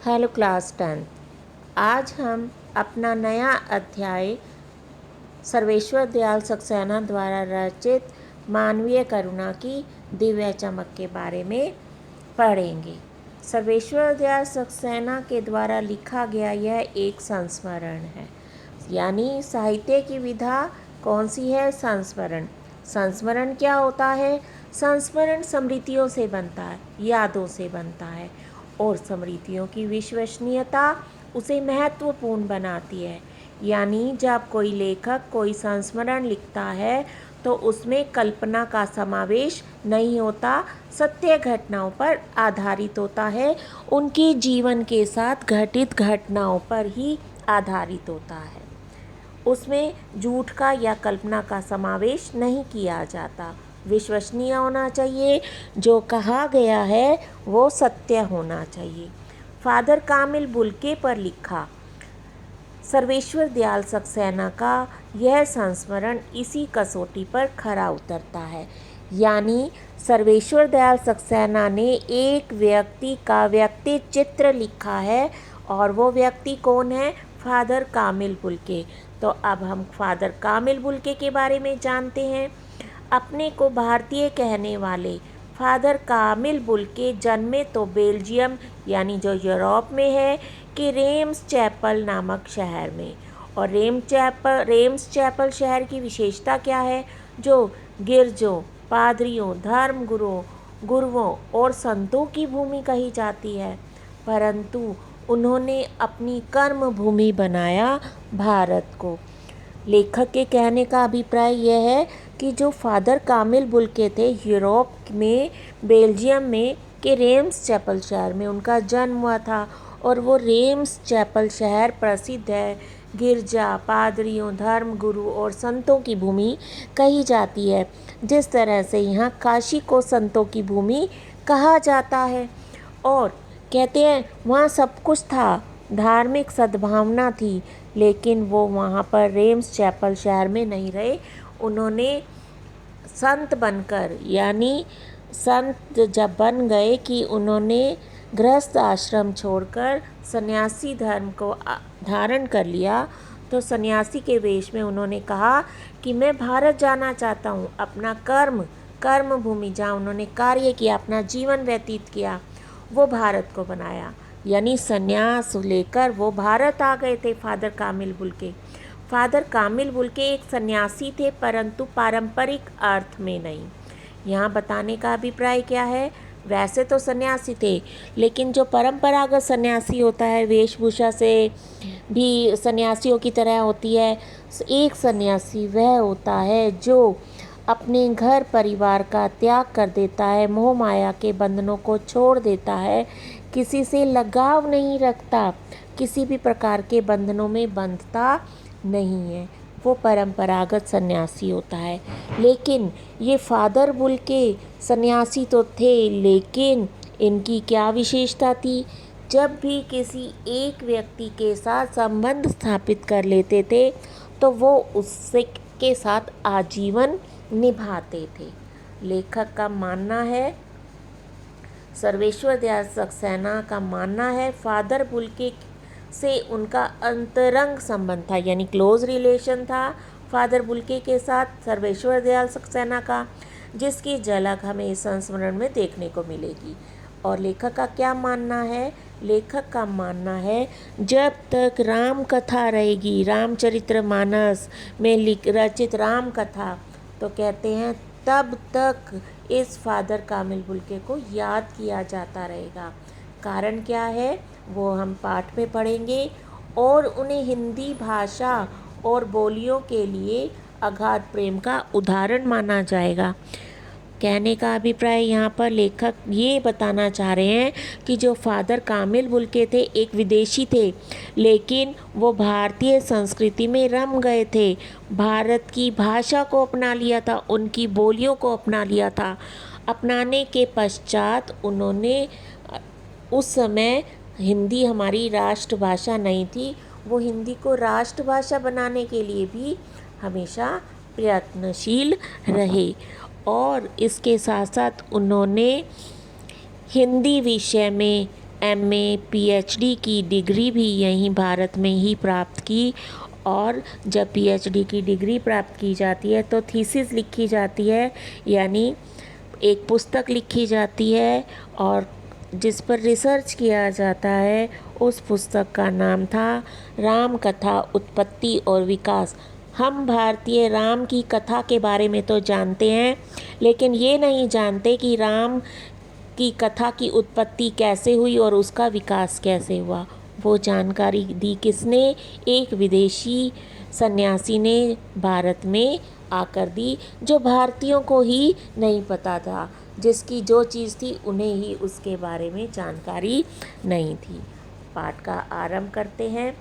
Hello class 10। आज हम अपना नया अध्याय सर्वेश्वर दयाल सक्सेना द्वारा रचित मानवीय करुणा की दिव्य चमक के बारे में पढ़ेंगे। सर्वेश्वर दयाल सक्सेना के द्वारा लिखा गया यह एक संस्मरण है। यानी साहित्य की विधा कौन सी है? संस्मरण। संस्मरण क्या होता है? संस्मरण स्मृतियों से बनता है, यादों से बनता है, और स्मृतियों की विश्वसनीयता उसे महत्वपूर्ण बनाती है। यानी जब कोई लेखक कोई संस्मरण लिखता है तो उसमें कल्पना का समावेश नहीं होता, सत्य घटनाओं पर आधारित होता है, उनके जीवन के साथ घटित घटनाओं पर ही आधारित होता है। उसमें झूठ का या कल्पना का समावेश नहीं किया जाता। विश्वसनीय होना चाहिए, जो कहा गया है वो सत्य होना चाहिए। फादर कामिल बुल्के पर लिखा सर्वेश्वर दयाल सक्सेना का यह संस्मरण इसी कसौटी पर खरा उतरता है। यानी सर्वेश्वर दयाल सक्सेना ने एक व्यक्ति का व्यक्ति चित्र लिखा है, और वो व्यक्ति कौन है? फादर कामिल बुल्के। तो अब हम फादर कामिल बुल्के के बारे में जानते हैं। अपने को भारतीय कहने वाले फादर कामिल बुल्के जन्मे तो बेल्जियम यानी जो यूरोप में है कि रेम्स चैपल नामक शहर में। और रेम्स चैपल शहर की विशेषता क्या है? जो गिरजों, पादरियों, धर्म गुरुओं और संतों की भूमि कही जाती है, परंतु उन्होंने अपनी कर्म भूमि बनाया भारत को। लेखक के कहने का अभिप्राय यह है कि जो फादर कामिल बुल्के थे, यूरोप में बेल्जियम में के रेम्स चैपल शहर में उनका जन्म हुआ था, और वो रेम्स चैपल शहर प्रसिद्ध है, गिरजा, पादरियों, धर्म गुरु और संतों की भूमि कही जाती है। जिस तरह से यहाँ काशी को संतों की भूमि कहा जाता है। और कहते हैं वहाँ सब कुछ था, धार्मिक सद्भावना थी, लेकिन वो वहाँ पर रेम्स चैपल शहर में नहीं रहे। उन्होंने संत बनकर, यानी संत जब बन गए कि उन्होंने गृहस्थ आश्रम छोड़कर सन्यासी धर्म को धारण कर लिया, तो सन्यासी के वेश में उन्होंने कहा कि मैं भारत जाना चाहता हूँ। अपना कर्म भूमि जहाँ उन्होंने कार्य किया, अपना जीवन व्यतीत किया, वो भारत को बनाया। यानी संन्यास लेकर वो भारत आ गए थे फादर कामिल बुल्के। फादर कामिल बुल्के एक सन्यासी थे, परंतु पारंपरिक अर्थ में नहीं। यहाँ बताने का अभिप्राय क्या है? वैसे तो सन्यासी थे, लेकिन जो परंपरागत सन्यासी होता है, वेशभूषा से भी सन्यासियों की तरह होती है। एक सन्यासी वह होता है जो अपने घर परिवार का त्याग कर देता है, मोह माया के बंधनों को छोड़ देता है, किसी से लगाव नहीं रखता, किसी भी प्रकार के बंधनों में बंधता नहीं है, वो परंपरागत सन्यासी होता है। लेकिन ये फादर बुल्के सन्यासी तो थे, लेकिन इनकी क्या विशेषता थी? जब भी किसी एक व्यक्ति के साथ संबंध स्थापित कर लेते थे, तो वो उससे के साथ आजीवन निभाते थे। लेखक का मानना है, सर्वेश्वर दयाल सक्सेना का मानना है, फादर बुल्के से उनका अंतरंग संबंध था, यानी क्लोज रिलेशन था फादर बुल्के के साथ सर्वेश्वर दयाल सक्सेना का, जिसकी झलक हमें इस संस्मरण में देखने को मिलेगी। और लेखक का क्या मानना है? लेखक का मानना है, जब तक राम कथा रहेगी, रामचरितमानस में रचित राम कथा, तो कहते हैं तब तक इस फादर कामिल बुल्के को याद किया जाता रहेगा। कारण क्या है वो हम पाठ में पढ़ेंगे। और उन्हें हिंदी भाषा और बोलियों के लिए अगाध प्रेम का उदाहरण माना जाएगा। कहने का अभिप्राय यहाँ पर लेखक ये बताना चाह रहे हैं कि जो फादर कामिल बुल्के थे एक विदेशी थे, लेकिन वो भारतीय संस्कृति में रम गए थे, भारत की भाषा को अपना लिया था, उनकी बोलियों को अपना लिया था। अपनाने के पश्चात उन्होंने उस समय हिंदी हमारी राष्ट्रभाषा नहीं थी, वो हिंदी को राष्ट्रभाषा बनाने के लिए भी हमेशा प्रयत्नशील रहे। और इसके साथ साथ उन्होंने हिंदी विषय में एमए पीएचडी की डिग्री भी यहीं भारत में ही प्राप्त की। और जब पीएचडी की डिग्री प्राप्त की जाती है तो थीसिस लिखी जाती है, यानी एक पुस्तक लिखी जाती है और जिस पर रिसर्च किया जाता है। उस पुस्तक का नाम था राम कथा उत्पत्ति और विकास। हम भारतीय राम की कथा के बारे में तो जानते हैं, लेकिन ये नहीं जानते कि राम की कथा की उत्पत्ति कैसे हुई और उसका विकास कैसे हुआ। वो जानकारी दी किसने? एक विदेशी सन्यासी ने भारत में आकर दी, जो भारतीयों को ही नहीं पता था। जिसकी जो चीज़ थी उन्हें ही उसके बारे में जानकारी नहीं थी। पाठ का आरंभ करते हैं।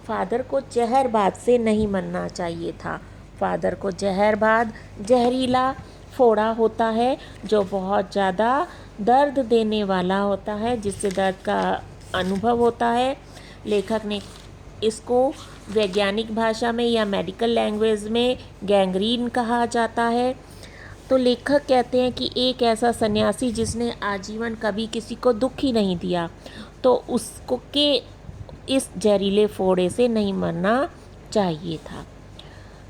फादर को जहरबाद से नहीं मरना चाहिए था। फादर को जहरबाद जहरीला फोड़ा होता है जो बहुत ज़्यादा दर्द देने वाला होता है, जिससे दर्द का अनुभव होता है। लेखक ने इसको वैज्ञानिक भाषा में या मेडिकल लैंग्वेज में गैंग्रीन कहा जाता है। तो लेखक कहते हैं कि एक ऐसा सन्यासी जिसने आजीवन कभी किसी को दुख ही नहीं दिया, तो उसको के इस जहरीले फोड़े से नहीं मरना चाहिए था।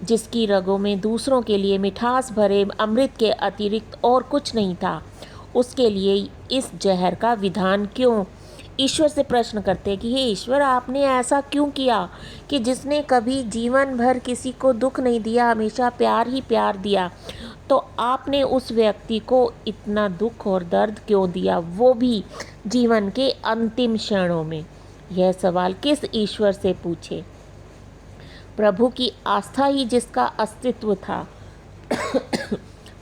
जिसकी रगों में दूसरों के लिए मिठास भरे अमृत के अतिरिक्त और कुछ नहीं था, उसके लिए इस जहर का विधान क्यों? ईश्वर से प्रश्न करते हैं कि हे ईश्वर, आपने ऐसा क्यों किया कि जिसने कभी जीवन भर किसी को दुख नहीं दिया, हमेशा प्यार ही प्यार दिया, तो आपने उस व्यक्ति को इतना दुख और दर्द क्यों दिया, वो भी जीवन के अंतिम क्षणों में? यह सवाल किस ईश्वर से पूछे? प्रभु की आस्था ही जिसका अस्तित्व था।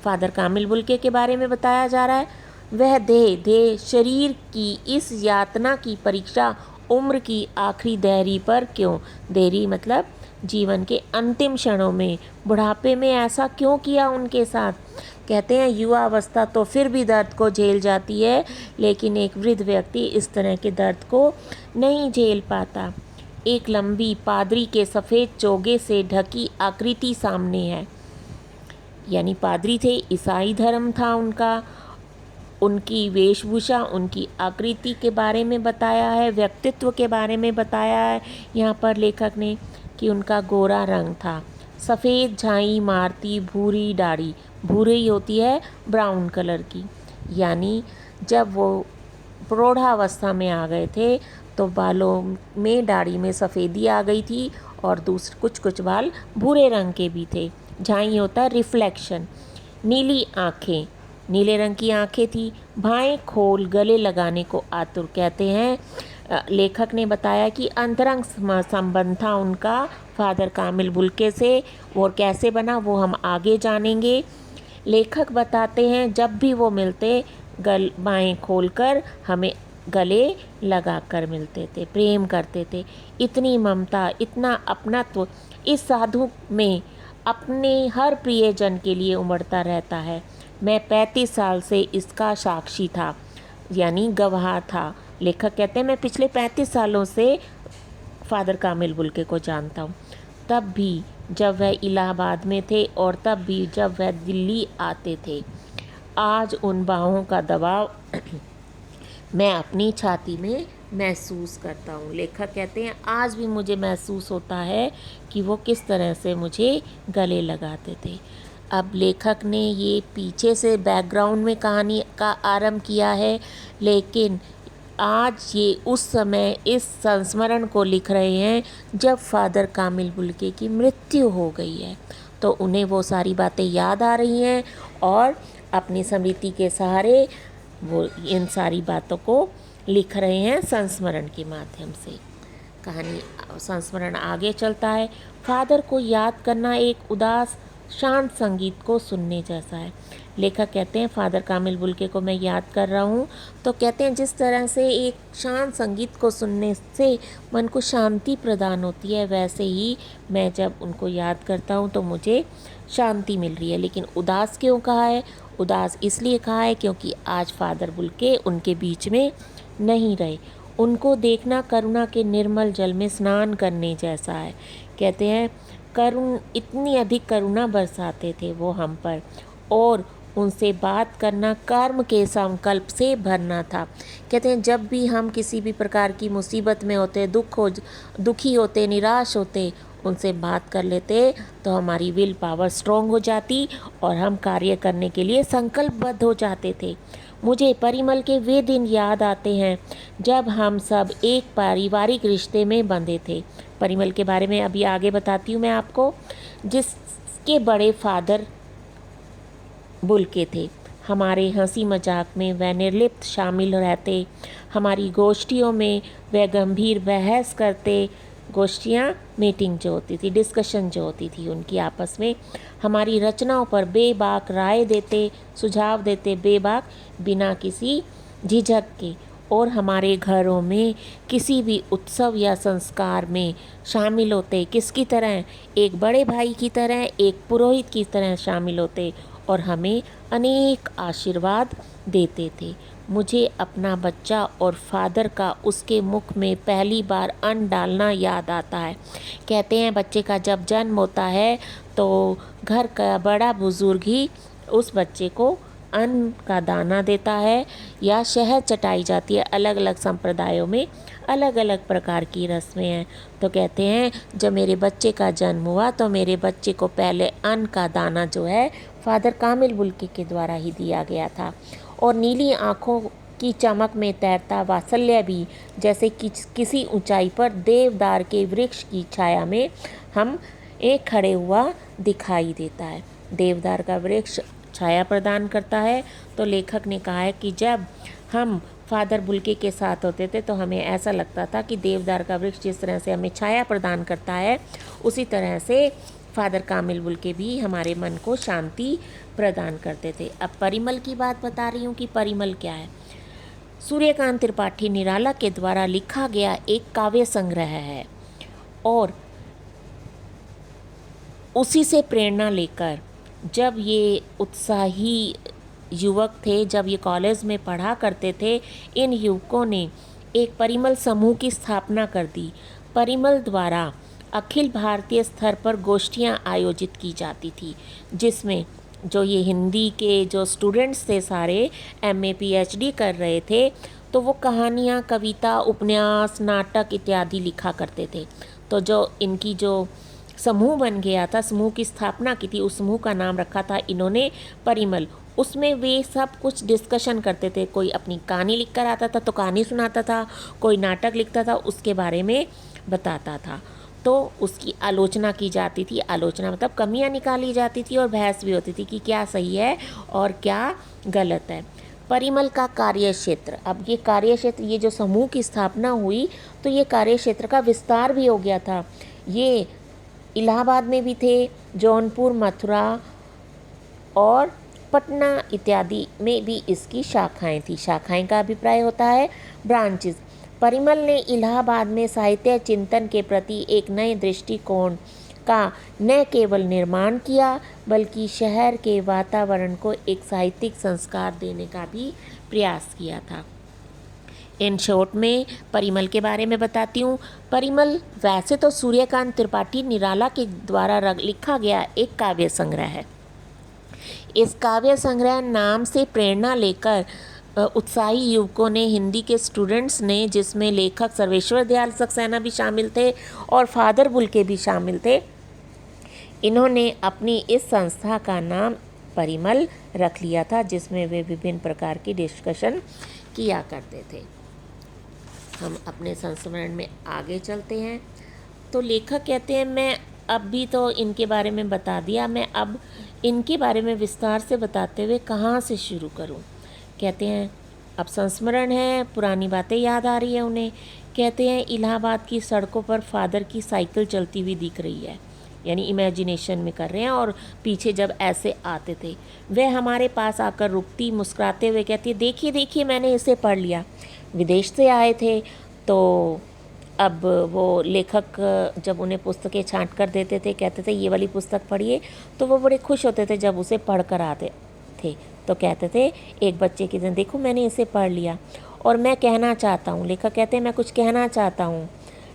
फादर कामिल बुल्के के बारे में बताया जा रहा है। वह देह शरीर की इस यातना की परीक्षा उम्र की आखिरी देहरी पर क्यों? देहरी मतलब जीवन के अंतिम क्षणों में, बुढ़ापे में ऐसा क्यों किया उनके साथ? कहते हैं युवा अवस्था तो फिर भी दर्द को झेल जाती है, लेकिन एक वृद्ध व्यक्ति इस तरह के दर्द को नहीं झेल पाता। एक लंबी पादरी के सफ़ेद चोगे से ढकी आकृति सामने है, यानी पादरी थे, ईसाई धर्म था उनका। उनकी वेशभूषा, उनकी आकृति के बारे में बताया है, व्यक्तित्व के बारे में बताया है यहाँ पर लेखक ने कि उनका गोरा रंग था, सफ़ेद झाई मारती भूरी दाढ़ी, भूरी होती है ब्राउन कलर की, यानी जब वो प्रौढ़ावस्था में आ गए थे तो बालों में, दाढ़ी में सफ़ेदी आ गई थी और कुछ कुछ बाल भूरे रंग के भी थे। झाई होता है रिफ्लेक्शन। नीली आँखें, नीले रंग की आँखें थी। बाएं खोल गले लगाने को आतुर। कहते हैं लेखक ने बताया कि अंतरंग संबंध था उनका फादर कामिल बुल्के से, और कैसे बना वो हम आगे जानेंगे। लेखक बताते हैं जब भी वो मिलते बाएं खोलकर हमें गले लगाकर मिलते थे, प्रेम करते थे। इतनी ममता, इतना अपनत्व इस साधु में अपने हर प्रियजन के लिए उमड़ता रहता है। मैं 35 साल से इसका साक्षी था, यानी गवाह था। लेखक कहते हैं मैं पिछले 35 सालों से फादर कामिल बुल्के को जानता हूँ, तब भी जब वह इलाहाबाद में थे और तब भी जब वह दिल्ली आते थे। आज उन बाहों का दबाव मैं अपनी छाती में महसूस करता हूँ। लेखक कहते हैं आज भी मुझे महसूस होता है कि वो किस तरह से मुझे गले लगाते थे। अब लेखक ने ये पीछे से बैकग्राउंड में कहानी का आरंभ किया है, लेकिन आज ये उस समय इस संस्मरण को लिख रहे हैं जब फादर कामिल बुल्के की मृत्यु हो गई है, तो उन्हें वो सारी बातें याद आ रही हैं और अपनी स्मृति के सहारे वो इन सारी बातों को लिख रहे हैं संस्मरण के माध्यम से। कहानी संस्मरण आगे चलता है। फादर को याद करना एक उदास शांत संगीत को सुनने जैसा है। लेखक कहते हैं फादर कामिल बुल्के को मैं याद कर रहा हूँ, तो कहते हैं जिस तरह से एक शांत संगीत को सुनने से मन को शांति प्रदान होती है, वैसे ही मैं जब उनको याद करता हूँ तो मुझे शांति मिल रही है। लेकिन उदास क्यों कहा है? उदास इसलिए कहा है क्योंकि आज फादर बुल्के उनके बीच में नहीं रहे। उनको देखना करुणा के निर्मल जल में स्नान करने जैसा है। कहते हैं इतनी अधिक करुणा बरसाते थे वो हम पर, और उनसे बात करना कर्म के संकल्प से भरना था। कहते हैं जब भी हम किसी भी प्रकार की मुसीबत में होते, दुखी होते, निराश होते, उनसे बात कर लेते तो हमारी विल पावर स्ट्रॉन्ग हो जाती और हम कार्य करने के लिए संकल्पबद्ध हो जाते थे। मुझे परिमल के वे दिन याद आते हैं जब हम सब एक पारिवारिक रिश्ते में बंधे थे। परिमल के बारे में अभी आगे बताती हूँ मैं आपको, जिसके बड़े फादर बुल्के थे। हमारे हंसी मजाक में वह निर्लिप्त शामिल रहते, हमारी गोष्ठियों में वह गंभीर बहस करते। गोष्ठियाँ मीटिंग जो होती थी, डिस्कशन जो होती थी उनकी आपस में, हमारी रचनाओं पर बेबाक राय देते, सुझाव देते, बेबाक बिना किसी झिझक के। और हमारे घरों में किसी भी उत्सव या संस्कार में शामिल होते, किसकी तरह? एक बड़े भाई की तरह, एक पुरोहित की तरह शामिल होते और हमें अनेक आशीर्वाद देते थे। मुझे अपना बच्चा और फादर का उसके मुख में पहली बार अन्न डालना याद आता है। कहते हैं बच्चे का जब जन्म होता है तो घर का बड़ा बुजुर्ग ही उस बच्चे को अन्न का दाना देता है या शहद चटाई जाती है। अलग अलग संप्रदायों में अलग अलग प्रकार की रस्में हैं। तो कहते हैं जब मेरे बच्चे का जन्म हुआ तो मेरे बच्चे को पहले अन्न का दाना जो है फादर कामिल बुल्के के द्वारा ही दिया गया था। और नीली आँखों की चमक में तैरता वात्सल्य भी जैसे किसी ऊंचाई पर देवदार के वृक्ष की छाया में हम एक खड़े हुआ दिखाई देता है। देवदार का वृक्ष छाया प्रदान करता है। तो लेखक ने कहा है कि जब हम फादर बुल्के के साथ होते थे तो हमें ऐसा लगता था कि देवदार का वृक्ष जिस तरह से हमें छाया प्रदान करता है, उसी तरह से फादर कामिल बुल्के भी हमारे मन को शांति प्रदान करते थे। अब परिमल की बात बता रही हूँ कि परिमल क्या है। सूर्यकांत त्रिपाठी निराला के द्वारा लिखा गया एक काव्य संग्रह है और उसी से प्रेरणा लेकर जब ये उत्साही युवक थे, जब ये कॉलेज में पढ़ा करते थे, इन युवकों ने एक परिमल समूह की स्थापना कर दी। परिमल द्वारा अखिल भारतीय स्तर पर गोष्ठियाँ आयोजित की जाती थी, जिसमें जो ये हिंदी के जो स्टूडेंट्स थे सारे MA PhD कर रहे थे, तो वो कहानियाँ, कविता, उपन्यास, नाटक इत्यादि लिखा करते थे। तो जो इनकी जो समूह बन गया था, समूह की स्थापना की थी, उस समूह का नाम रखा था इन्होंने परिमल। उसमें वे सब कुछ डिस्कशन करते थे। कोई अपनी कहानी लिख कर आता था तो कहानी सुनाता था, कोई नाटक लिखता था उसके बारे में बताता था, तो उसकी आलोचना की जाती थी। आलोचना मतलब कमियां निकाली जाती थी और बहस भी होती थी कि क्या सही है और क्या गलत है। परिमल का कार्यक्षेत्र, अब ये कार्यक्षेत्र, ये जो समूह की स्थापना हुई तो ये कार्यक्षेत्र का विस्तार भी हो गया था। ये इलाहाबाद में भी थे, जौनपुर, मथुरा और पटना इत्यादि में भी इसकी शाखाएं थी। शाखाएं का अभिप्राय होता है ब्रांचेस। परिमल ने इलाहाबाद में साहित्य चिंतन के प्रति एक नए दृष्टिकोण का न केवल निर्माण किया बल्कि शहर के वातावरण को एक साहित्यिक संस्कार देने का भी प्रयास किया था। इन शॉर्ट में परिमल के बारे में बताती हूँ। परिमल वैसे तो सूर्यकांत त्रिपाठी निराला के द्वारा लिखा गया एक काव्य संग्रह है। इस काव्य संग्रह नाम से प्रेरणा लेकर उत्साही युवकों ने, हिंदी के स्टूडेंट्स ने, जिसमें लेखक सर्वेश्वर दयाल सक्सेना भी शामिल थे और फादर बुल्के भी शामिल थे, इन्होंने अपनी इस संस्था का नाम परिमल रख लिया था, जिसमें वे विभिन्न प्रकार की डिस्कशन किया करते थे। हम अपने संस्मरण में आगे चलते हैं। तो लेखक कहते हैं मैं अब भी तो इनके बारे में बता दिया, मैं अब इनके बारे में विस्तार से बताते हुए कहाँ से शुरू करूँ। कहते हैं अब संस्मरण है, पुरानी बातें याद आ रही है उन्हें। कहते हैं इलाहाबाद की सड़कों पर फादर की साइकिल चलती हुई दिख रही है, यानी इमेजिनेशन में कर रहे हैं। और पीछे जब ऐसे आते थे वह हमारे पास आकर रुकती, मुस्कुराते हुए कहती है देखिए देखिए मैंने इसे पढ़ लिया। विदेश से आए थे तो अब वो लेखक जब उन्हें पुस्तकें छांट कर देते थे, कहते थे ये वाली पुस्तक पढ़िए, तो वो बड़े खुश होते थे जब उसे पढ़ कर आते थे। तो कहते थे एक बच्चे की तरह देखो मैंने इसे पढ़ लिया और मैं कहना चाहता हूँ। लेखक कहते हैं मैं कुछ कहना चाहता हूँ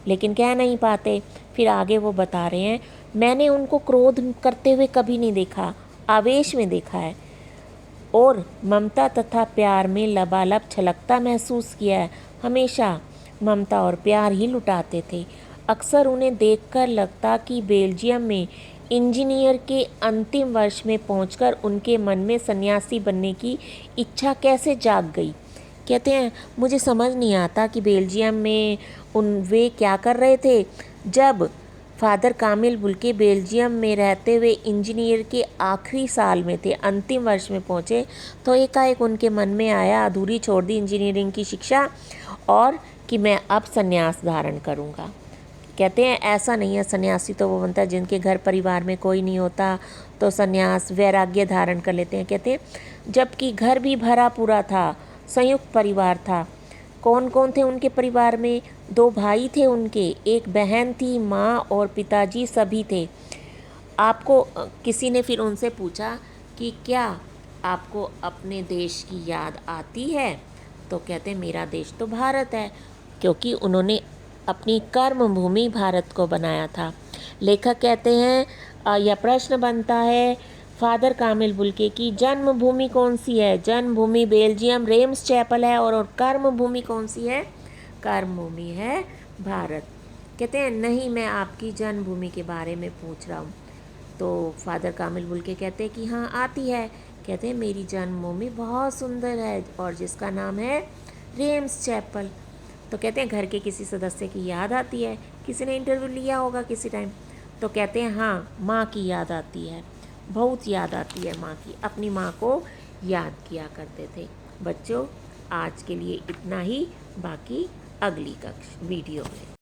लेकिन कह नहीं पाते। फिर आगे वो बता रहे हैं मैंने उनको क्रोध करते हुए कभी नहीं देखा, आवेश में देखा है। और ममता तथा प्यार में लबालब छलकता महसूस किया है। हमेशा ममता और प्यार ही लुटाते थे। अक्सर उन्हें देखकर लगता कि बेल्जियम में इंजीनियर के अंतिम वर्ष में पहुंचकर उनके मन में सन्यासी बनने की इच्छा कैसे जाग गई। कहते हैं, मुझे समझ नहीं आता कि बेल्जियम में वे क्या कर रहे थे। जब फादर कामिल बुल्के बेल्जियम में रहते हुए इंजीनियर के आखिरी साल में थे, अंतिम वर्ष में पहुँचे, तो एकाएक उनके मन में आया, अधूरी छोड़ दी इंजीनियरिंग की शिक्षा और कि मैं अब संन्यास धारण करूँगा। कहते हैं ऐसा नहीं है, सन्यासी तो वो बनता है जिनके घर परिवार में कोई नहीं होता तो सन्यास वैराग्य धारण कर लेते हैं। कहते हैं जबकि घर भी भरा पूरा था, संयुक्त परिवार था। कौन कौन थे उनके परिवार में? 2 भाई थे उनके, एक बहन थी, माँ और पिताजी सभी थे। आपको किसी ने फिर उनसे पूछा कि क्या आपको अपने देश की याद आती है? तो कहते हैं मेरा देश तो भारत है, क्योंकि उन्होंने अपनी कर्म भूमि भारत को बनाया था। लेखक कहते हैं यह प्रश्न बनता है फादर कामिल बुल्के की जन्मभूमि कौन सी है? जन्मभूमि बेल्जियम रेम्स चैपल है और कर्म भूमि कौन सी है? कर्म भूमि है भारत। कहते हैं नहीं, मैं आपकी जन्मभूमि के बारे में पूछ रहा हूँ। तो फादर कामिल बुल्के कहते हैं कि हाँ आती है। कहते हैं मेरी जन्मभूमि बहुत सुंदर है और जिसका नाम है रेम्स चैपल। तो कहते हैं घर के किसी सदस्य की याद आती है? किसी ने इंटरव्यू लिया होगा किसी टाइम। तो कहते हैं हाँ, माँ की याद आती है, बहुत याद आती है माँ की। अपनी माँ को याद किया करते थे। बच्चों, आज के लिए इतना ही, बाकी अगली वीडियो में।